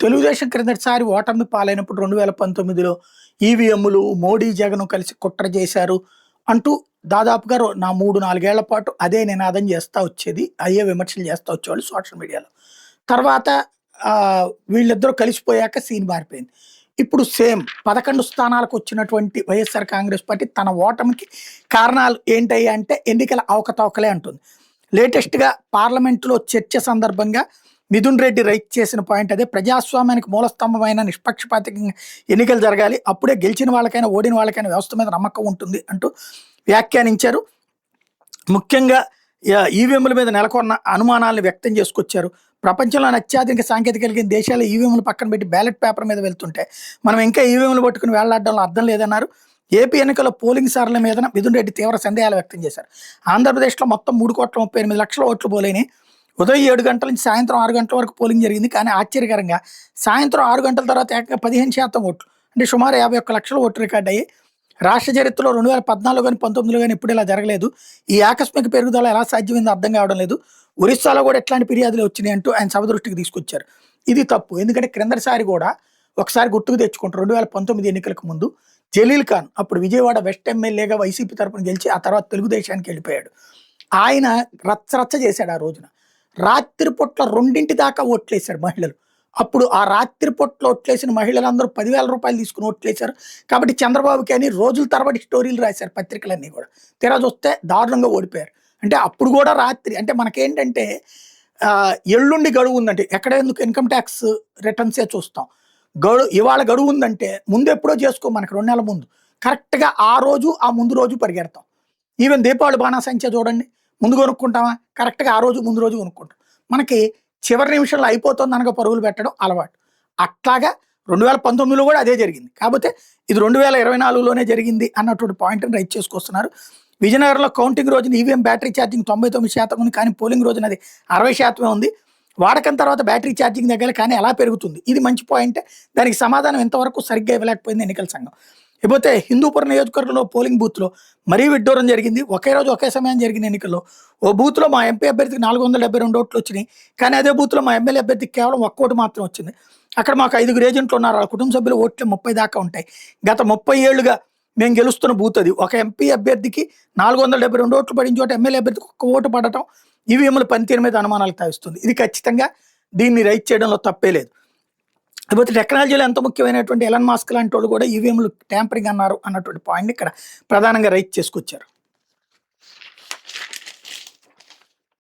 తెలుగుదేశం క్రిందటిసారి ఓటమి పాలైనప్పుడు 2019లో ఈవీఎంలు మోడీ జగన్ కలిసి కుట్ర చేశారు అంటూ దాదాపుగా నా 3-4 ఏళ్ల పాటు అదే నినాదం చేస్తా వచ్చేది. అయ్యే విమర్శలు చేస్తా వచ్చేవాళ్ళు సోషల్ మీడియాలో. తర్వాత వీళ్ళిద్దరూ కలిసిపోయాక సీన్ మారిపోయింది. ఇప్పుడు సేమ్ 11 స్థానాలకు వచ్చినటువంటి వైఎస్ఆర్ కాంగ్రెస్ పార్టీ తన ఓటమికి కారణాలు ఏంటయ్యా అంటే ఎన్నికల అవకతవకలే అంటుంది. లేటెస్ట్‌గా పార్లమెంటులో చర్చ సందర్భంగా మిథున్ రెడ్డి రైట్ చేసిన పాయింట్ అదే. ప్రజాస్వామ్యానికి మూలస్తంభమైన నిష్పక్షపాతంగా ఎన్నికలు జరగాలి. అప్పుడే గెలిచిన వాళ్ళకైనా ఓడిన వాళ్ళకైనా వ్యవస్థ మీద నమ్మకం ఉంటుంది అంటూ వ్యాఖ్యానించారు. ముఖ్యంగా ఈవీఎంల మీద నెలకొన్న అనుమానాలను వ్యక్తం చేసుకొచ్చారు. ప్రపంచంలోని అత్యాధునిక సాంకేతిక కలిగిన దేశాలు ఈవీఎంలు పక్కన పెట్టి బ్యాలెట్ పేపర్ మీద వెళ్తుంటే మనం ఇంకా ఈవీఎంలు పట్టుకుని వేళ్లాడడంలో అర్థం లేదన్నారు. ఏపీ ఎన్నికల్లో పోలింగ్ సార్ల మీద మిథున్ రెడ్డి తీవ్ర సందేహాలు వ్యక్తం చేశారు. ఆంధ్రప్రదేశ్లో మొత్తం 3,38,00,000 ఓట్లు పోలేని. ఉదయం 7 గంటల నుంచి సాయంత్రం 6 గంటల వరకు పోలింగ్ జరిగింది. కానీ ఆశ్చర్యకరంగా సాయంత్రం 6 గంటల తర్వాత ఏకంగా 15% ఓట్లు, అంటే సుమారు 51,00,000 ఓట్లు రికార్డ్ అయ్యాయి. రాష్ట్ర చరిత్రలో 2014 కానీ 19లో కానీ ఎప్పుడు ఇలా జరగలేదు. ఈ ఆకస్మిక పెరుగుదల ఎలా సాధ్యమైందో అర్థం కావడం లేదు. ఒరిస్సాలో కూడా ఎట్లాంటి ఫిర్యాదులు వచ్చినాయి అంటూ ఆయన సభ దృష్టికి తీసుకొచ్చారు. ఇది తప్పు. ఎందుకంటే క్రిందటిసారి కూడా ఒకసారి గుర్తుకు తెచ్చుకుంటారు. 2019 ఎన్నికలకు ముందు జలీల్ ఖాన్ అప్పుడు విజయవాడ వెస్ట్ ఎమ్మెల్యేగా వైసీపీ తరపున గెలిచి ఆ తర్వాత తెలుగుదేశానికి వెళ్ళిపోయాడు. ఆయన రచ్చరచ్చ చేశాడు. ఆ రోజున రాత్రిపూట్ల 2 దాకా ఓట్లేశారు మహిళలు. అప్పుడు ఆ రాత్రిపూట్ల ఓట్లేసిన మహిళలందరూ 10,000 రూపాయలు తీసుకుని ఓట్లేశారు. కాబట్టి చంద్రబాబుకి అని రోజుల తరబడి స్టోరీలు రాశారు పత్రికలన్నీ కూడా. తీరా చూస్తే దారుణంగా ఓడిపోయారు. అంటే అప్పుడు కూడా రాత్రి, అంటే మనకేంటంటే ఎల్లుండి గడువు ఉందంటే ఎక్కడ ఎందుకు ఇన్కమ్ ట్యాక్స్ రిటర్న్సే చూస్తాం. ఇవాళ గడువు ఉందంటే ముందు ఎప్పుడో చేసుకో, మనకు 2 నెలల ముందు కరెక్ట్గా ఆ రోజు ఆ ముందు రోజు పరిగెడతాం. ఈవెన్ దీపావళి బాణాసంచా చూడండి, ముందు కొనుక్కుంటామా, కరెక్ట్గా ఆ రోజు ముందు రోజు కొనుక్కుంటాం. మనకి చివరి నిమిషంలో అయిపోతుంది అనగా పరుగులు పెట్టడం అలవాటు. అట్లాగా 2019లో కూడా అదే జరిగింది. కాకపోతే ఇది 2024లోనే జరిగింది అన్నటువంటి పాయింట్ని రైట్ చేసుకొస్తున్నారు. విజయనగరంలో కౌంటింగ్ రోజున ఈవీఎం బ్యాటరీ ఛార్జింగ్ 99% ఉంది, కానీ పోలింగ్ రోజున అది 60% ఉంది. వాడకం తర్వాత బ్యాటరీ ఛార్జింగ్ దగ్గర కానీ ఎలా పెరుగుతుంది, ఇది మంచి పాయింటే. దానికి సమాధానం ఇంతవరకు సరిగ్గా ఇవ్వలేకపోయింది ఎన్నికల సంఘం. ఇకపోతే హిందూపురం నియోజకవర్గంలో పోలింగ్ బూత్లో మరీ విడ్డూరం జరిగింది. ఒకే రోజు ఒకే సమయం జరిగిన ఎన్నికల్లో ఓ బూత్లో మా ఎంపీ అభ్యర్థికి 472 ఓట్లు వచ్చినాయి. కానీ అదే బూత్లో మా ఎమ్మెల్యే అభ్యర్థికి కేవలం 1 ఓటు మాత్రం వచ్చింది. అక్కడ మాకు 5 ఏజెంట్లు ఉన్నారు. వాళ్ళ కుటుంబ సభ్యులు ఓట్లు 30 దాకా ఉంటాయి. గత 30 ఏళ్లుగా మేము గెలుస్తున్న బూత్ అది. ఒక ఎంపీ అభ్యర్థికి 472 ఓట్లు పడిన చోట ఎమ్మెల్యే అభ్యర్థికి 1 ఓటు పడటం ఈవీఎంల పనితీరు మీద అనుమానాలు తావిస్తుంది. ఇది ఖచ్చితంగా దీన్ని రైట్ చేయడంలో తప్పే లేదు. లేకపోతే టెక్నాలజీలో ఎంత ముఖ్యమైనటువంటి ఎలన్ మాస్క్ లాంటి వాళ్ళు కూడా ఈవీఎంలు ట్యాంపరింగ్ అన్నారు అన్నటువంటి పాయింట్ని ఇక్కడ ప్రధానంగా రైట్ చేసుకొచ్చారు.